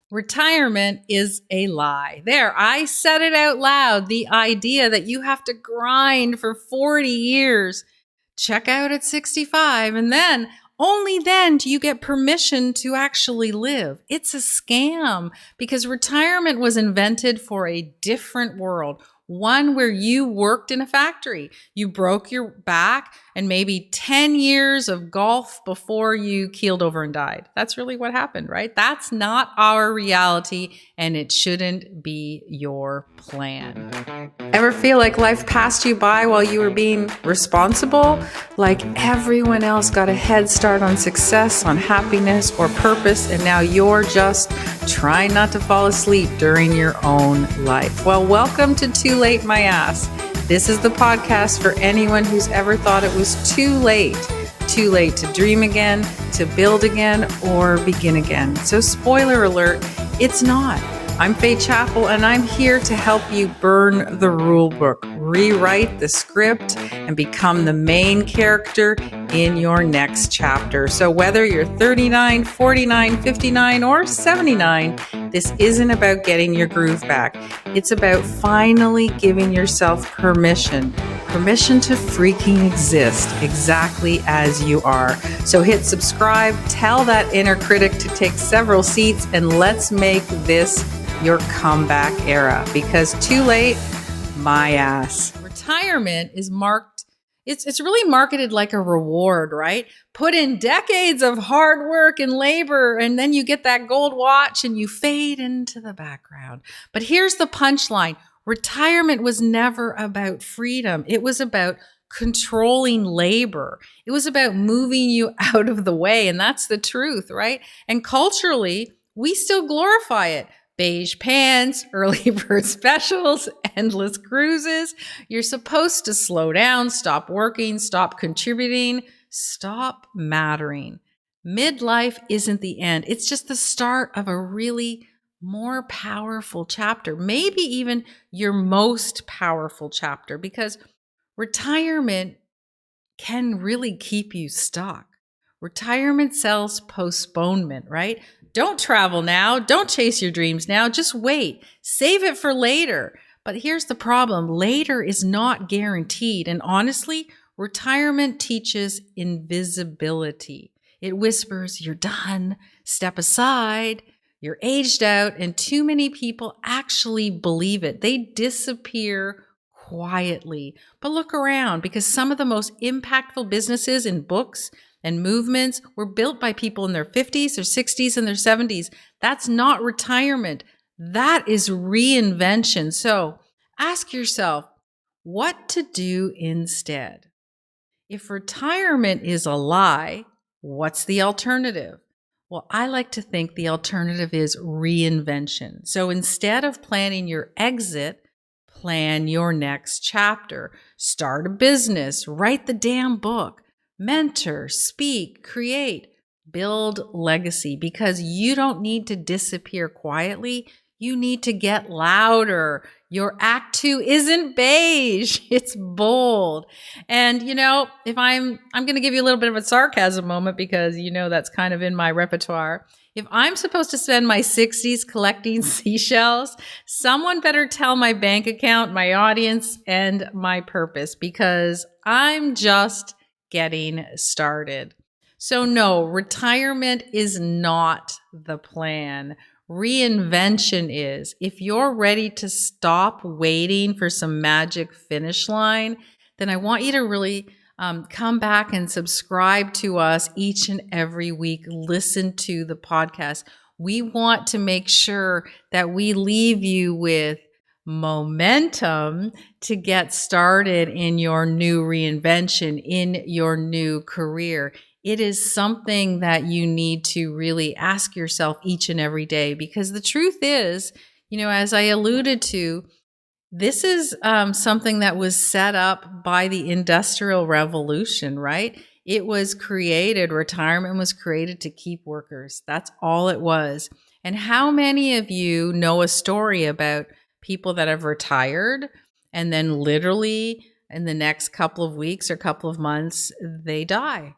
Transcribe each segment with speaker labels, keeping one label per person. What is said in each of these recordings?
Speaker 1: Retirement is a lie. There, I said it out loud. The idea that you have to grind for 40 years, check out at 65, and then only then do you get permission to actually live. It's a scam because retirement was invented for a different world. One where you worked in a factory, you broke your back, and maybe 10 years of golf before you keeled over and died. That's really what happened, right? That's not our reality, and it shouldn't be your plan. Ever feel like life passed you by while you were being responsible? Like everyone else got a head start on success, on happiness or purpose, and now you're just trying not to fall asleep during your own life. Well, welcome to Too Late My Ass. This is the podcast for anyone who's ever thought it was too late to dream again, to build again, or begin again. So spoiler alert, it's not. I'm Faye Chappell, and I'm here to help you burn the rule book, rewrite the script, and become the main character in your next chapter. So whether you're 39, 49, 59, or 79, this isn't about getting your groove back. It's about finally giving yourself permission to freaking exist exactly as you are. So hit subscribe, tell that inner critic to take several seats, and let's make this your comeback era, because too late, my ass. Retirement is it's really marketed like a reward, right? Put in decades of hard work and labor, and then you get that gold watch and you fade into the background. But here's the punchline. Retirement was never about freedom. It was about controlling labor. It was about moving you out of the way. And that's the truth, right? And culturally, we still glorify it. Beige pants, early bird specials, endless cruises. You're supposed to slow down, stop working, stop contributing, stop mattering. Midlife isn't the end. It's just the start of a really more powerful chapter, maybe even your most powerful chapter, because retirement can really keep you stuck. Retirement sells postponement, right? Don't travel now. Don't chase your dreams now. Just wait. Save it for later. But here's the problem. Later is not guaranteed. And honestly, retirement teaches invisibility. It whispers, you're done. Step aside. You're aged out. And too many people actually believe it. They disappear quietly. But look around, because some of the most impactful businesses in books and movements were built by people in their 50s, their 60s, and their 70s. That's not retirement. That is reinvention. So ask yourself what to do instead. If retirement is a lie, what's the alternative? Well, I like to think the alternative is reinvention. So instead of planning your exit, plan your next chapter. Start a business, write the damn book. Mentor, speak, create, build legacy, because you don't need to disappear quietly. You need to get louder. Your act 2 isn't beige. It's bold. And if I'm going to give you a little bit of a sarcasm moment, because that's kind of in my repertoire. If I'm supposed to spend my 60s collecting seashells, someone better tell my bank account, my audience, and my purpose, because I'm just getting started. So no, retirement is not the plan. Reinvention is. If you're ready to stop waiting for some magic finish line, then I want you to really come back and subscribe to us each and every week. Listen to the podcast. We want to make sure that we leave you with momentum to get started in your new reinvention, in your new career. It is something that you need to really ask yourself each and every day, because the truth is, as I alluded to, this is something that was set up by the Industrial Revolution, right? It was created, retirement was created to keep workers. That's all it was. And how many of you know a story about people that have retired and then literally in the next couple of weeks or couple of months, they die?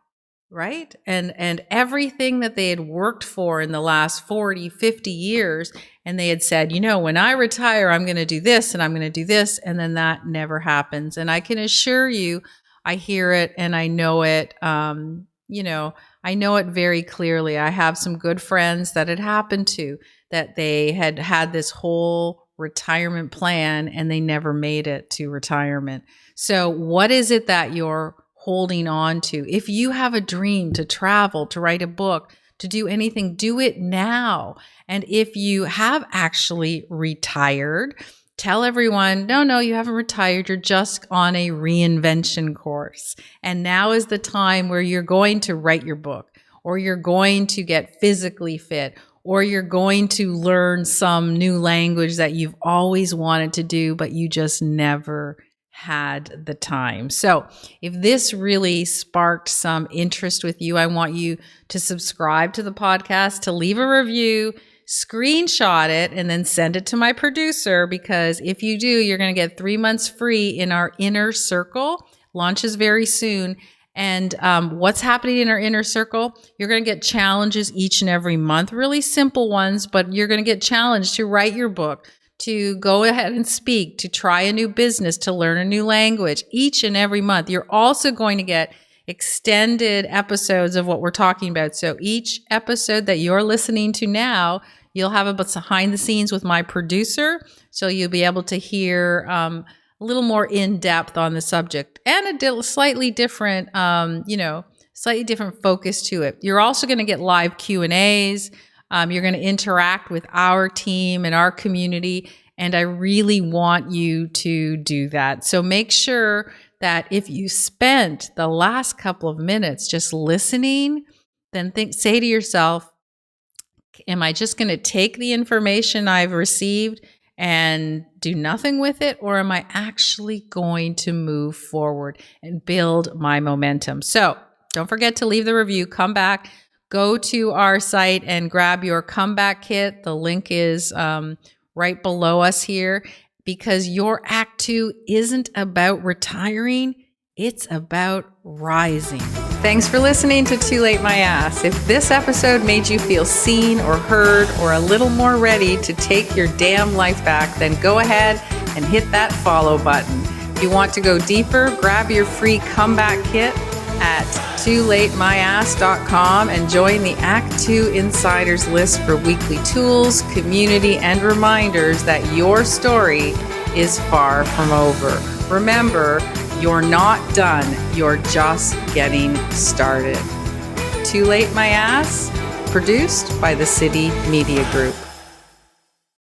Speaker 1: right? And everything that they had worked for in the last 40, 50 years, and they had said, when I retire, I'm going to do this and I'm going to do this, and then that never happens. And I can assure you, I hear it and I know it. I know it very clearly. I have some good friends that it happened to, that they had this whole retirement plan and they never made it to retirement. So what is it that you're holding on to? If you have a dream to travel, to write a book, to do anything, do it now. And if you have actually retired, tell everyone, no, you haven't retired. You're just on a reinvention course. And now is the time where you're going to write your book, or you're going to get physically fit, or you're going to learn some new language that you've always wanted to do, but you just never had the time. So if this really sparked some interest with you, I want you to subscribe to the podcast, to leave a review, screenshot it, and then send it to my producer, because if you do, you're going to get 3 months free in our inner circle. Launches very soon. And what's happening in our inner circle? You're going to get challenges each and every month, really simple ones, but you're going to get challenged to write your book, to go ahead and speak, to try a new business, to learn a new language each and every month. You're also going to get extended episodes of what we're talking about. So each episode that you're listening to now, you'll have a behind the scenes with my producer. So you'll be able to hear a little more in depth on the subject, and a slightly different, slightly different focus to it. You're also going to get live Q&As. You're going to interact with our team and our community, and I really want you to do that. So make sure that if you spent the last couple of minutes just listening, then say to yourself, am I just going to take the information I've received and do nothing with it? Or am I actually going to move forward and build my momentum? So don't forget to leave the review, come back, go to our site and grab your comeback kit. The link is right below us here, because your Act 2 isn't about retiring. It's about rising. Thanks for listening to Too Late My Ass. If this episode made you feel seen or heard or a little more ready to take your damn life back, then go ahead and hit that follow button. If you want to go deeper, grab your free comeback kit at toolatemyass.com and join the Act 2 Insiders list for weekly tools, community, and reminders that your story is far from over. Remember, you're not done. You're just getting started. Too Late My Ass, produced by the City Media Group.